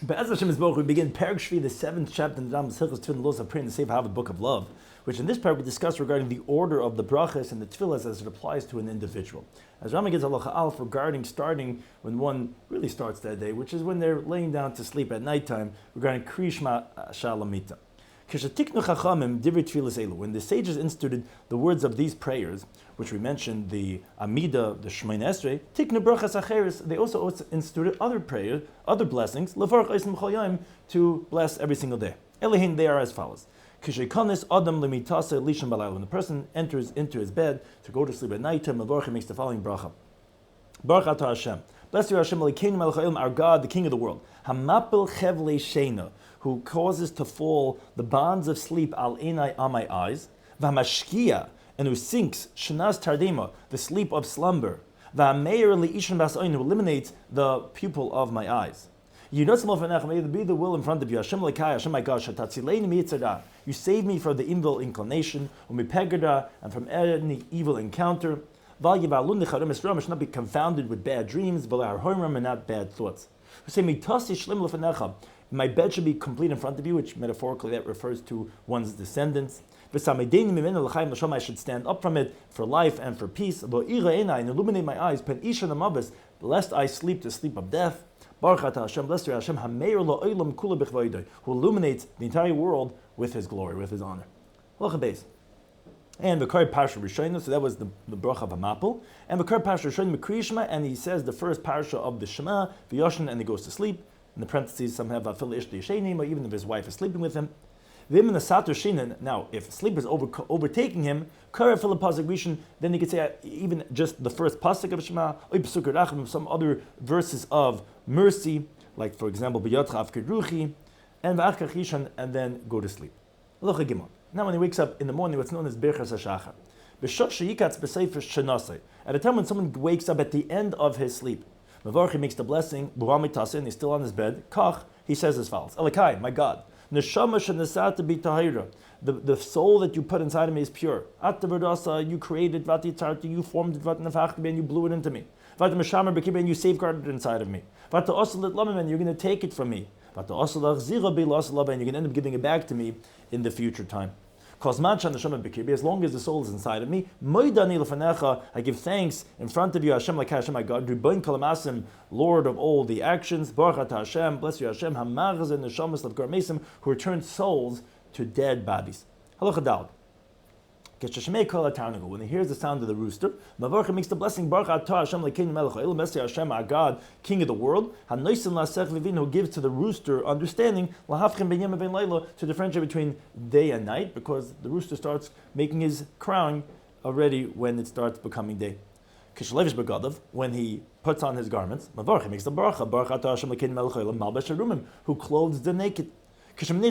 Be'ez Hashem Yisborach, we begin Perek Shvi, the 7th chapter in the Rambam's Hilchos Tefilah laws of prayer in the Sefer Hava book of love, which in this part we discuss regarding the order of the brachas and the tefillahs as it applies to an individual. As Rambam gives halacha aleph regarding starting when one really starts that day, which is when they're laying down to sleep at nighttime, regarding Krishma Shalamita. When the sages instituted the words of these prayers, which we mentioned, the Amida, the Shemoneh Esrei, Tiknu Brachas Acheres, they also instituted other prayers, other blessings, to bless every single day. Elihin, they are as follows. When the person enters into his bed to go to sleep at night, Mavorcha makes the following bracha. Baruch atah Hashem. Blessed are Hashem, Elokeinu melech haolam, our God, the King of the world. Hamapel chevlei sheina, who causes to fall the bonds of sleep al einai, on my eyes. V'hamashkia, and who sinks shenas tardema, the sleep of slumber. V'hameir li'ishan basayin, who eliminates the pupil of my eyes. May it be the will in front of you. Hashem Lekai, Hashem my God, you save me from the evil inclination, and from any evil encounter. Should not be confounded with bad dreams, and not bad thoughts. My bed should be complete in front of you, which metaphorically that refers to one's descendants. I should stand up from it for life and for peace. And illuminate my eyes, lest I sleep the sleep of death. Baruch atah Hashem, blessed are Hashem, who illuminates the entire world with His glory, with His honor. And V'kar Parsha Rishayna, so that was the bracha of Hamapel. And V'kar Parsha Rishayna Mekriyishma, and he says the first parsha of the Shema, V'yoshin, and he goes to sleep. In the parentheses, some have Afil Ish Yeshenim, or even if his wife is sleeping with him. Now, if sleep is overtaking him, then he could say even just the first pasuk of Shema, some other verses of mercy, like for example, and then go to sleep. Now, when he wakes up in the morning, what's known as Birkas Hashachar. At a time when someone wakes up at the end of his sleep, he makes the blessing, and he's still on his bed. He says as follows: Elikai, my God. The soul that you put inside of me is pure. You created, you formed it, and you blew it into me. And you safeguarded it inside of me. And you're going to take it from me. And you're going to end up giving it back to me in the future time. As long as the soul is inside of me, I give thanks in front of you, Hashem like Hashem, my God, Lord of all the actions, Baruch atah Hashem, bless you Hashem, who returns souls to dead bodies. Halacha Daled. When he hears the sound of the rooster, Mavorcha makes the blessing, Baruch atah Hashem Elokeinu melech haolam, blessed Hashem, our God, King of the world, who gives to the rooster understanding, to differentiate between day and night, because the rooster starts making his crowing already when it starts becoming day. When he puts on his garments, Mavorcha makes the bracha, Baruch atah Hashem Elokeinu melech haolam, malbesh harumim, who clothes the naked. When he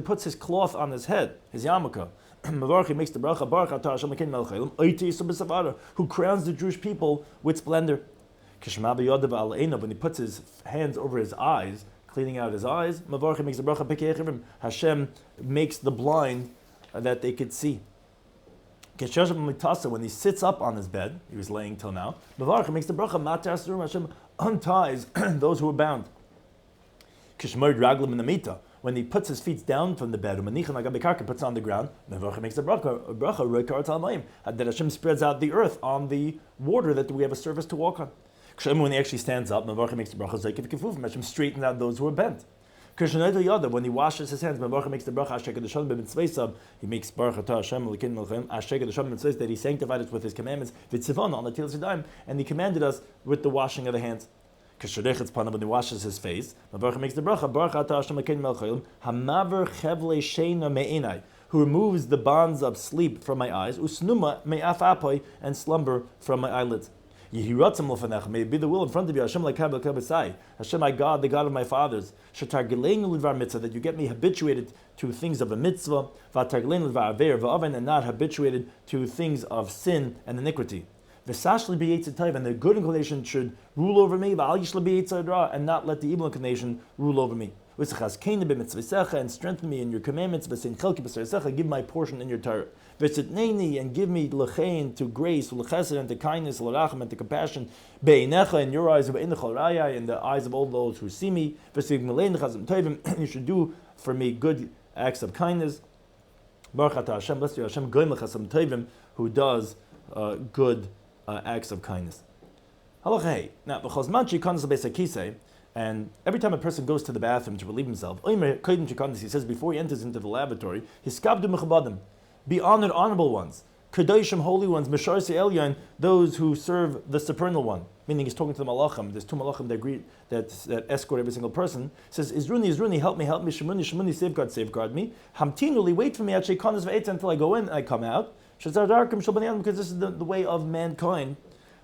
puts his cloth on his head, his yarmulke, Mavarchi makes the bracha, Baruch atah Hashem Elokeinu melech haolam, who crowns the Jewish people with splendor. When he puts his hands over his eyes, cleaning out his eyes, Mavarchi makes the bracha, Hashem makes the blind that they could see. When he sits up on his bed, he was laying till now, Mavarchi makes the bracha, Hashem unties those who are bound. When he puts his feet down from the bed, puts on the ground, makes the bracha, that Hashem spreads out the earth on the water that we have a surface to walk on. When he actually stands up, makes the bracha, Hashem straightens out those who are bent. When he washes his hands, makes the bracha, he makes baruch atah Hashem, that he sanctified us with his commandments, on the Tefilah, and he commanded us with the washing of the hands. When he washes his face, makes the bracha, Baruch atah Hashem Elokeinu melech haolam, hamaver chevlei sheina me'enai, who removes the bonds of sleep from my eyes, usnuma me'af apai, and slumber from my eyelids. May it be the will in front of you, Hashem Hashem my God, the God of my fathers, that you get me habituated to things of a mitzvah, and not habituated to things of sin and iniquity. V'sashli b'yetzitayv, and the good inclination should rule over me, v'al yishla b'yetzidra, and not let the evil inclination rule over me. And strengthen me in your commandments, give my portion in your Torah. And give me l'chein to grace, l'chesed and to kindness, l'rachem and to compassion, be'einecha in your eyes, in the eyes of all those who see me. You should do for me good acts of kindness. Baruch atah Hashem, blessed you Hashem, goyim l'chasam tovim, who does good acts of kindness. Halacha hey. Now, b'chosman shikonas l'beis hakisei, and every time a person goes to the bathroom to relieve himself, he says before he enters into the lavatory, be honored, honorable ones, kadoshim, holy ones, mesharsi elyon, those who serve the supernal one. Meaning he's talking to the malachim. There's two malachim that escort every single person. He says, Izruni, help me, Shemuni, safeguard me. Hamtinuli, wait for me, until I go in and I come out. Because this is the way of mankind,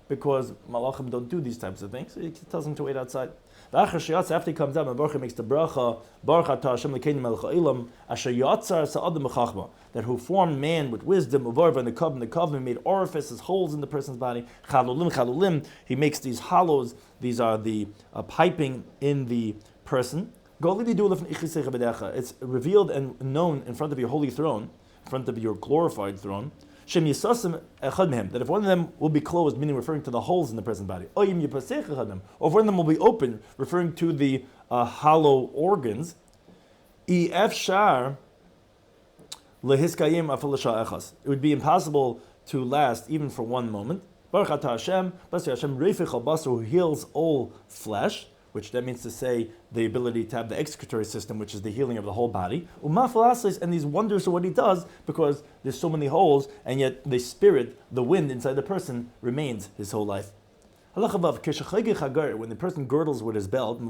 because malachim don't do these types of things. So he tells him to wait outside. After he comes out, Baruch makes the bracha, Baruch atah Hashem l'keinu melech ha'olam, asher yatzar sa'adam b'chachma, that who formed man with wisdom, uvarva, and the kavim made orifices, holes in the person's body, chalulim, he makes these hollows, these are the piping in the person. It's revealed and known in front of your holy throne, in front of your glorified throne, that if one of them will be closed, meaning referring to the holes in the person's body, or if one of them will be open, referring to the hollow organs, it would be impossible to last even for one moment. Baruch atah Hashem, blessed Hashem, reifich al-basar, who heals all flesh, which that means to say the ability to have the excretory system, which is the healing of the whole body. And these wonders of what he does, because there's so many holes, and yet the spirit, the wind inside the person, remains his whole life. When the person girdles with his belt, he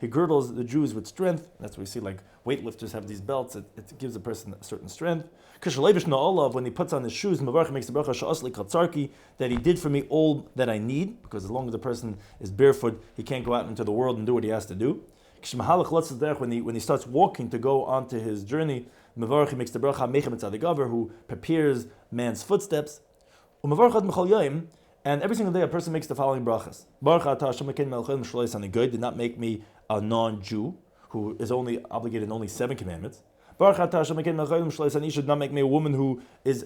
girdles the Jews with strength. That's what we see, like weightlifters have these belts. It gives a person a certain strength. When he puts on his shoes, that he did for me all that I need, because as long as the person is barefoot, he can't go out into the world and do what he has to do. When he starts walking to go onto his journey, he makes the bracha, who prepares man's footsteps. And every single day a person makes the following brachas. Baruch atah Hashem did not make me a non-Jew who is only obligated in only 7 commandments. Baruch atah Hashem, he should not make me a woman who is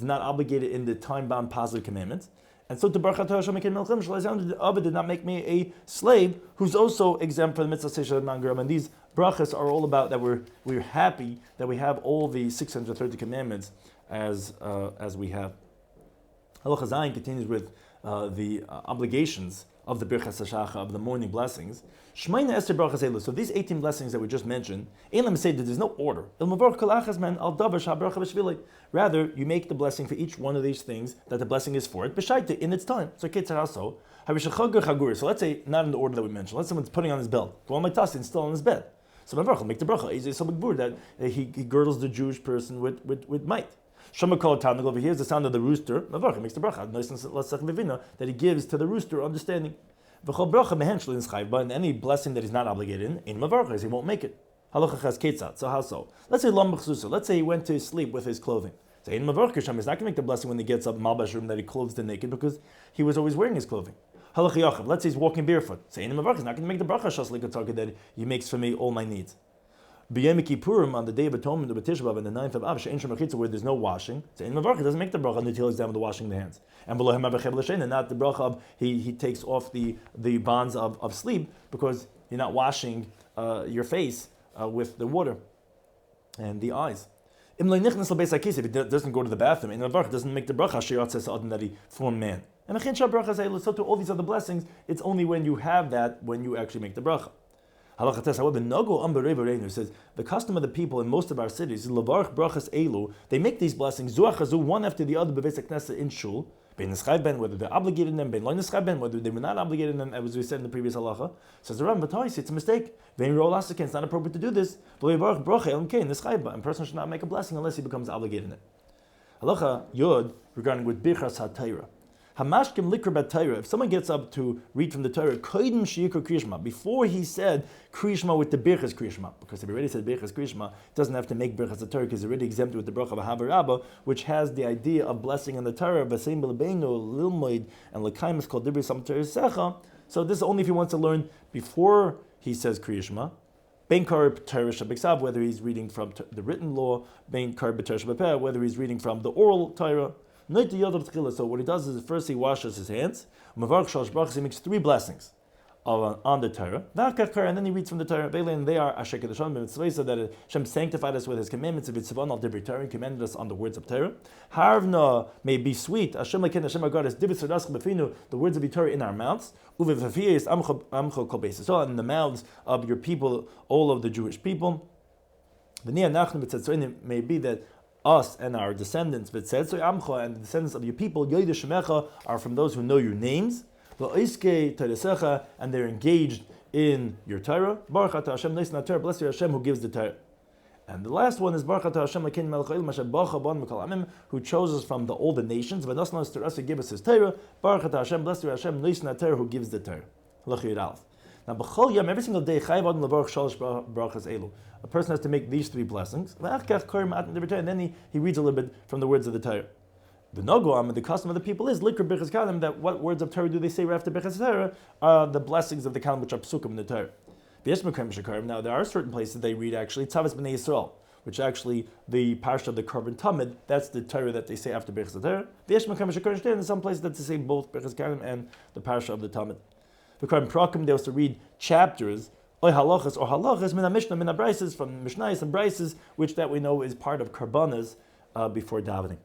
not obligated in the time-bound positive commandments. And so to Baruch atah Hashem did not make me a slave who's also exempt from the mitzvah seisha non-geram. And these brachas are all about that we're happy that we have all the 630 commandments as we have. Halacha Zayin continues with the obligations of the Birkas HaShacha, of the morning blessings. Shmeina Esther Brachas Elu. So these 18 blessings that we just mentioned, Elam say that there's no order. Rather, you make the blessing for each one of these things that the blessing is for it, b'shaita, in its time. So So let's say, not in the order that we mentioned, let's say someone's putting on his belt, go on my tasin, still on his bed. So make the bracha, that he girdles the Jewish person with might. Over here is the sound of the rooster. Makes the bracha that he gives to the rooster understanding. But any blessing that he's not obligated in he won't make it. So how so? Let's say he went to sleep with his clothing. So he's not going to make the blessing when he gets up malbashrim that he clothes the naked, because he was always wearing his clothing. Let's say he's walking barefoot. So he's not going to make the bracha that he makes for me all my needs. B'yom Kippurim, on the Day of Atonement, the Tisha B'av, and the 9th of Av, she'en shom mechitza, where there's no washing, so in Mavarch, doesn't make the bracha until he's done with the washing the hands. And below him, and not the bracha of he takes off the bonds of sleep, because you're not washing your face with the water and the eyes. If it doesn't go to the bathroom, in Mavarch, doesn't make the bracha that he formed man. And so to all these other blessings, it's only when you have that when you actually make the bracha. However, says the custom of the people in most of our cities is levarach brachas elu. They make these blessings one after the other in shul. Whether they're obligated in them, whether they were not obligated in them, as we said in the previous halacha. Says the Rambam, it's a mistake. It's not appropriate to do this. And person should not make a blessing unless he becomes obligated in it. Halacha Yod regarding with Birkas HaTorah. Hamashkim likr bat Torah. If someone gets up to read from the Torah, kodim sheyikra kriyishma, before he said kriyishma with the Birkas kriyishma, because if he already said Birkas kriyishma, he doesn't have to make Birkas the Torah because he's already exempted with the bracha of Hava Rabba, which has the idea of blessing in the Torah, v'seim b'lebeinu lilmoid and lekayim is called dibri sam Torah secha. So this is only if he wants to learn before he says kriyishma. Ben kar Torah shabiksav, whether he's reading from the written law, ben kar Torah shabipeh, whether he's reading from the oral Torah. So what he does is first he washes his hands. He makes 3 blessings on the Torah, and then he reads from the Torah. And they are so that Hashem sanctified us with His commandments. He commanded us on the words of Torah. Harvna may be sweet. Hashem our God is the words of the Torah in our mouths. So in the mouths of your people, all of the Jewish people. So it may be that us and our descendants, and the descendants of your people, are from those who know your names, and they're engaged in your Torah. Baruch atah Hashem, blessed Hashem who gives the Torah. And the last one is Baruch atah Hashem, who chose us from the older nations, but to us to give us His Torah. Baruch atah Hashem, blessed Hashem, who gives the Torah. Now, every single day, a person has to make these 3 blessings, and then he reads a little bit from the words of the Torah. The nogoam, the custom of the people is likr Birkas Kohanim, that what words of Torah do they say right after Birkas Torah are the blessings of the Kohanim, which are psukim in the Torah. Now, there are certain places they read actually Tzavas B'nai Yisrael, which actually the parsha of the Korban Tamid, that's the Torah that they say after Birkas Torah. In some places that they say both Birkas Kohanim and the parsha of the Tamid. The Korban Prakim, they also read chapters, or halachas, min Mishneh, min Brises, from Mishnahs and Brises, which that we know is part of Karbanas before davening.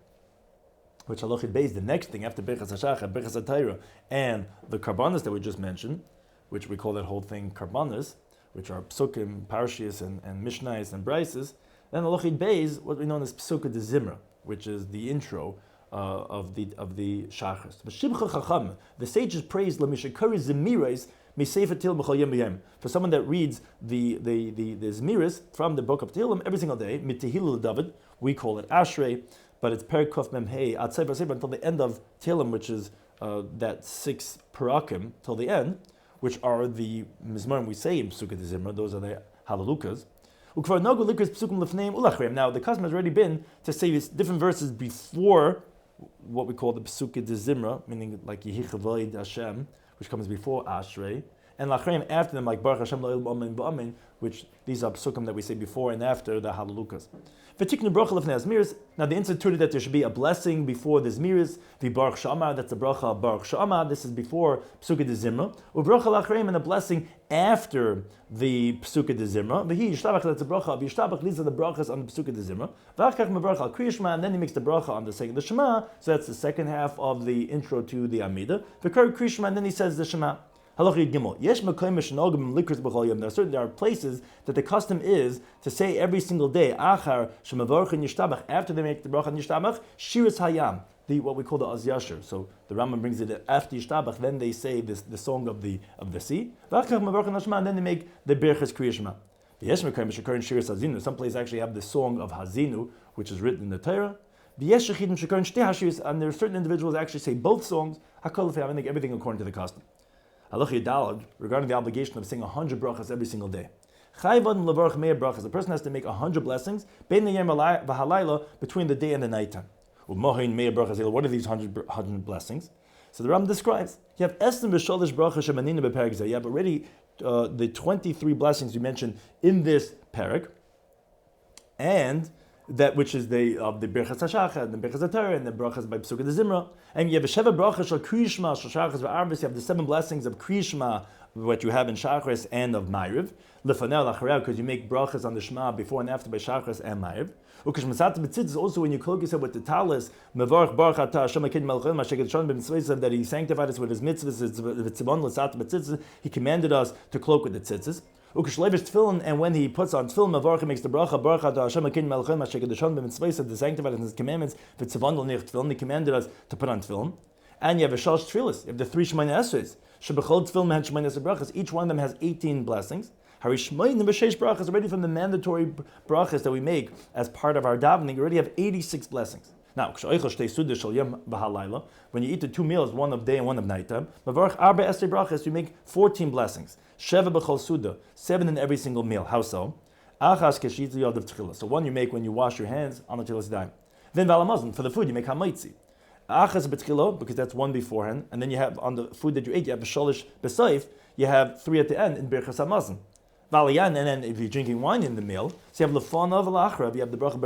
Which halachid beis, the next thing after Birkas HaShachar, Birkas HaTorah, and the Karbanas that we just mentioned, which we call that whole thing Karbanas, which are Psukim, Parshias, and Mishnahs and Brises, then halachid beis, what we know as Psukkah de Zimra, which is the intro of the Shachars. But Shibcha Chacham, the sages praise Lamishakari Zemiras Misefa Til B'chol Yom B'yom. For someone that reads the Zemiras from the book of Tehillim every single day, Mit Tehillah David, we call it Ashrei, but it's Per Kof Mem Hey Atzei B'Sefer until the end of Tehillim, which is that 6 parakim till the end, which are the Mizmarim we say in Pesukah de Zimra. Those are the Halalukas. Now the custom has already been to say these different verses before what we call the Pesukah de Zimra, meaning like Yehi Chavoid Hashem, which comes before Ashrei, and Lachreim after them, like Baruch Hashem La'il B'Amen B'Amen, which these are Pesukim that we say before and after the Halalukas. Now they instituted that there should be a blessing before the Zmiris, the Baruch Shama, that's the bracha of Baruch Shama, this is before Pesukah de Zimra, Ubracha Lachreim, and a blessing after the Pesukah de Zimra, V'hi Yishtabach, that's the bracha of Yishtabach, these are the brachas on the Pesukah de Zimra, V'achach Mebracha al Kriyishma, and then he makes the bracha on the second, the Shema, so that's the second half of the intro to the Amida, V'kar Kriyishma, and then he says the Shema. There are places that the custom is to say every single day, after they make the bracha on Yishtabach, Shiras Hayam, what we call the Az Yashir. So the Rambam brings it after Yishtabach, then they say the song of the sea, and then they make the Birkas Kriyishma. Some places actually have the song of Hazinu, which is written in the Torah. And there are certain individuals that actually say both songs, everything according to the custom. Regarding the obligation of saying 100 brachas every single day. The person has to make 100 blessings between the day and the night time. What are these 100 blessings? So the Rambam describes, you have already the 23 blessings you mentioned in this parak, and that which is the Birkas HaShachar, and the Birkas HaTorah, and the brachas by Pesukah de Zimra. And you have a Sheva brachas shel Kriyishma, shel Shachris v'Arvis. You have the 7 blessings of Kriyishma, what you have in Shachris and of Ma'ariv. Lefanel lacharei, because you make brachas on the Shema before and after by Shachris and Ma'ariv. Ukishmasat b'tzitzis, also when you cloak yourself with the talis, mevarch baruch atah Hashem akin malchim masheket shon b'mitzvah, that He sanctified us with His mitzvahs, v'tzibon l'sat b'tzitzis. He commanded us to cloak with the tzitzis. Ukishlevish tefillin, and when he puts on tefillin, Mavarch makes the bracha, Baruch atah Hashem akin melchem asher kedashon b'mitzvayis, to sanctify us in His commandments. V'tzivon l'nich tefillin, He commanded us to put on tefillin. And you have a shalosh tefillas, you have the 3 Shemoneh Esrei. Shebechol tefillin mehen Shemoneh Esrei brachas. Each one of them has 18 blessings. Harishmoyin v'sheish brachas, already from the mandatory brachas that we make as part of our davening, you already have 86 blessings. Now, when you eat the 2 meals, one of day and one of nighttime, you make 14 blessings. 7 in every single meal. How so? So one you make when you wash your hands on the Tilas Daim. Then for the food you make hamaitzi. Because that's one beforehand, and then you have on the food that you ate, you have b'sholish b'soif, you have 3 at the end in Birkas hamazon. And then if you're drinking wine in the meal, so you have lefanav v'lachrav, you have the bracha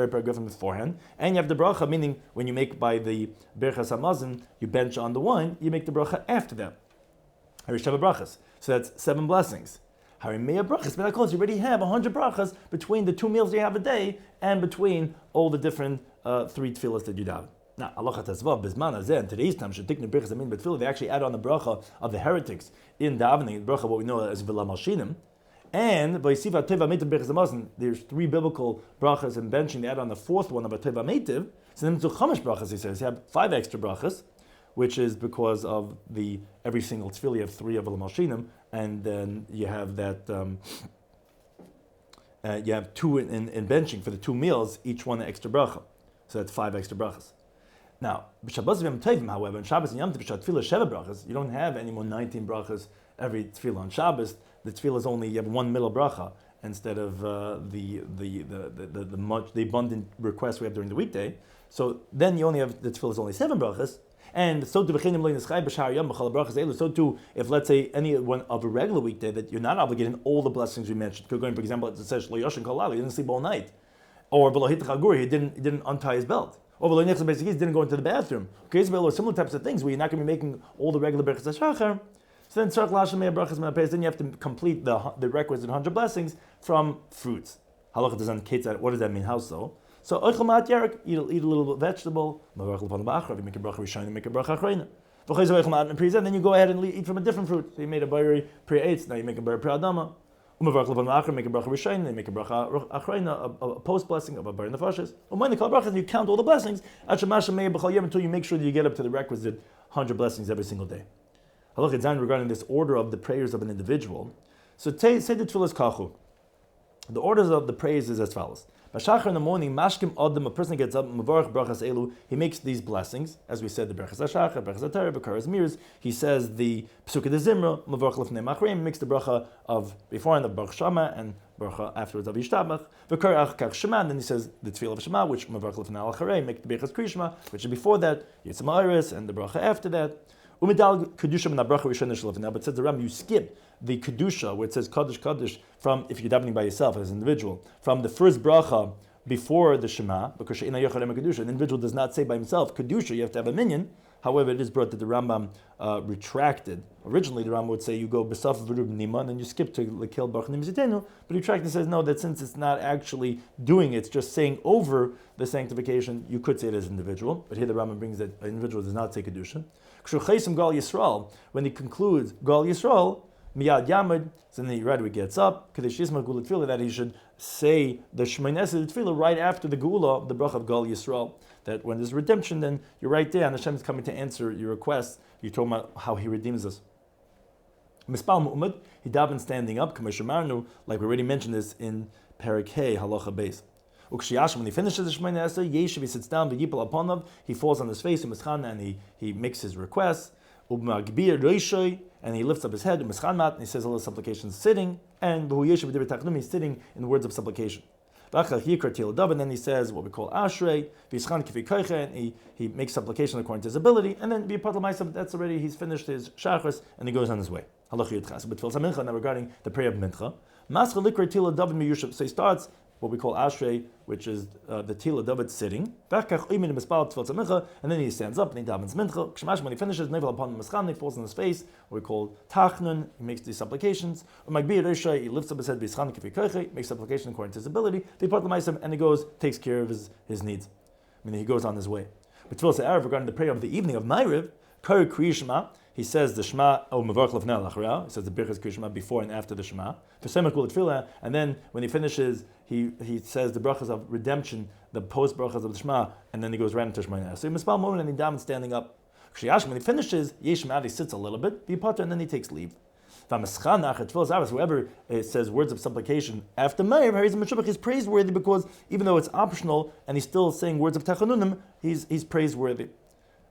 beforehand, and you have the bracha, meaning when you make by the Birkas hamazon, you bench on the wine, you make the bracha after that. Harishava brachas. So that's 7 blessings. Harimea brachas, but you already have 100 brachas between the 2 meals you have a day and between all the different 3 tefillahs that you daven. Now, Allah Tazvav, Bizman Azeh, in today's time, Shetiknu Birkas Amin Betfilah, they actually add on the bracha of the heretics in davening, the bracha, what we know as Vila Malshinim. And Vaisiva Teva Meitiv Birkas Hamazon, there's 3 biblical brachas and benching, they add on the 4th one of a Teva Meitiv. So then to Chamash brachas, he says, you have 5 extra brachas, which is because of the every single tefillah, you have 3 of Vila Malshinim, and then you have that, you have 2 in benching for the 2 meals, each one an extra bracha. So that's 5 extra brachas. Now, b'Shabbos v'Yom Tovim, however, in Shabbos and Yom Tov, Tefillah Sheva brachas, you don't have anymore 19 brachas every tefillah. On Shabbos, the tefillah is only, you have 1 middle bracha instead of the abundant requests we have during the weekday. So then you only have, the tefillah is only 7 brachas, and so too, so too, if let's say any one of a regular weekday that you're not obligated in all the blessings we mentioned, for example, it says, he didn't sleep all night, or he didn't untie his belt. Or he didn't go into the bathroom. Okay, or similar types of things where you're not going to be making all the regular Birkas HaShachar. So then then you have to complete the requisite 100 blessings from fruits. Halacha doesn't indicate that. What does that mean? How so? So eat a little vegetable. You make a bracha rishon, you make a bracha achrayna. Then you go ahead and eat from a different fruit. So you made a bayri pre-eitz, now you make a bayri pre-adama. Make a bracha rishon, they make a bracha achrayna, a post blessing of a bar nefashis. You count all the blessings until you make sure that you get up to the requisite 100 blessings every single day. Halachah Zayin regarding this order of the prayers of an individual. So say the tefillah kachu. The orders of the prayers is as follows. B'shachar in the morning, mashkim adam, a person gets up, mavarach brachas elu, he makes these blessings, as we said, the Birkas HaShachar, Birkas HaTorah, Bekaras Mirs, he says the Pesukah de Zimra, mavarach lefnei machreim, makes the bracha of beforehand of Baruch Shama and bracha afterwards of Yishtabach, Bekarach kach Shema, and then he says the Tefilah of Shema, which mavarach lefnei al-Charei, make the Birkas Krishma, which is before that, Yitzam Iris, and the bracha after that. Umidal kedusha min bracha rishon shlefna, but says the Rambam, you skip the kedusha where it says kaddish kaddish from, if you're davening by yourself as an individual, from the first bracha before the Shema, because an individual does not say by himself kedusha, you have to have a minyan. However, it is brought that the Rambam retracted. Originally, the Rambam would say you go besaf v'rub nima, and then you skip to lekil baruch nim zitenu. But he retracted and says no, that since it's not actually doing it, it's just saying over the sanctification, you could say it as an individual. But here the Rambam brings that an individual does not say kedusha. When he concludes Gal Yisrael, Miyad Yamid, so then right away gets up, Kadesh Yisma Gula Tefillah, that he should say the Shemoneh Esrei Tefillah right after the Gula, the bracha of Gal Yisrael. That when there's redemption, then you're right there, and Hashem is coming to answer your request. You're talking about how He redeems us. Mispal Mu'umad, he davened standing up, Kameshamarnu, like we already mentioned this in Perek Hey, Halacha Beis. When he finishes the Shemoneh Esrei, Yeshiv, he sits down, V'yipal Aponav, he falls on his face, and he makes his requests. And he lifts up his head, and he says all the supplications sitting, and he's sitting in the words of supplication. And then he says what we call Ashrei, and he makes supplication according to his ability, and then that's already, he's finished his Shachris, and he goes on his way. But now regarding the prayer of Mincha, so he starts what we call Ashrei, which is the Tila David sitting. And then he stands up and he davens Mincha. When he finishes, Nevel upon the Maschan, he falls on his face, what we call Tachnun, he makes these supplications. He lifts up his head, makes supplication according to his ability, and he goes, takes care of his needs. He goes on his way. But regarding the prayer of the evening of Ma'ariv, he says the Shema, he says the Birkas Krishma before and after the Shema. And then when he finishes, he says the brachas of redemption, the post brachas of the Shema, and then he goes right into Shemoneh. So he mispal moment and he davens standing up. When he finishes, he sits a little bit, and then he takes leave. Whoever says words of supplication after Meir, he's praiseworthy because even though it's optional and he's still saying words of Tachanunim, he's praiseworthy.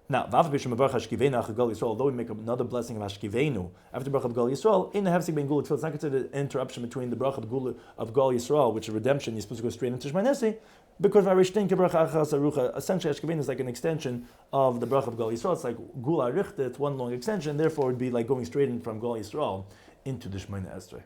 Now, although we make another blessing of Hashkivenu after the bracha of Gal Yisrael, it's not considered an interruption between the bracha of Gal Yisrael, which is redemption, you're supposed to go straight into Shemay Nesi, because essentially Hashkivenu is like an extension of the bracha of Gal Yisrael. It's like Gula Richte, it's one long extension, therefore it would be like going straight in from Gal Yisrael into the Shemay Esrei.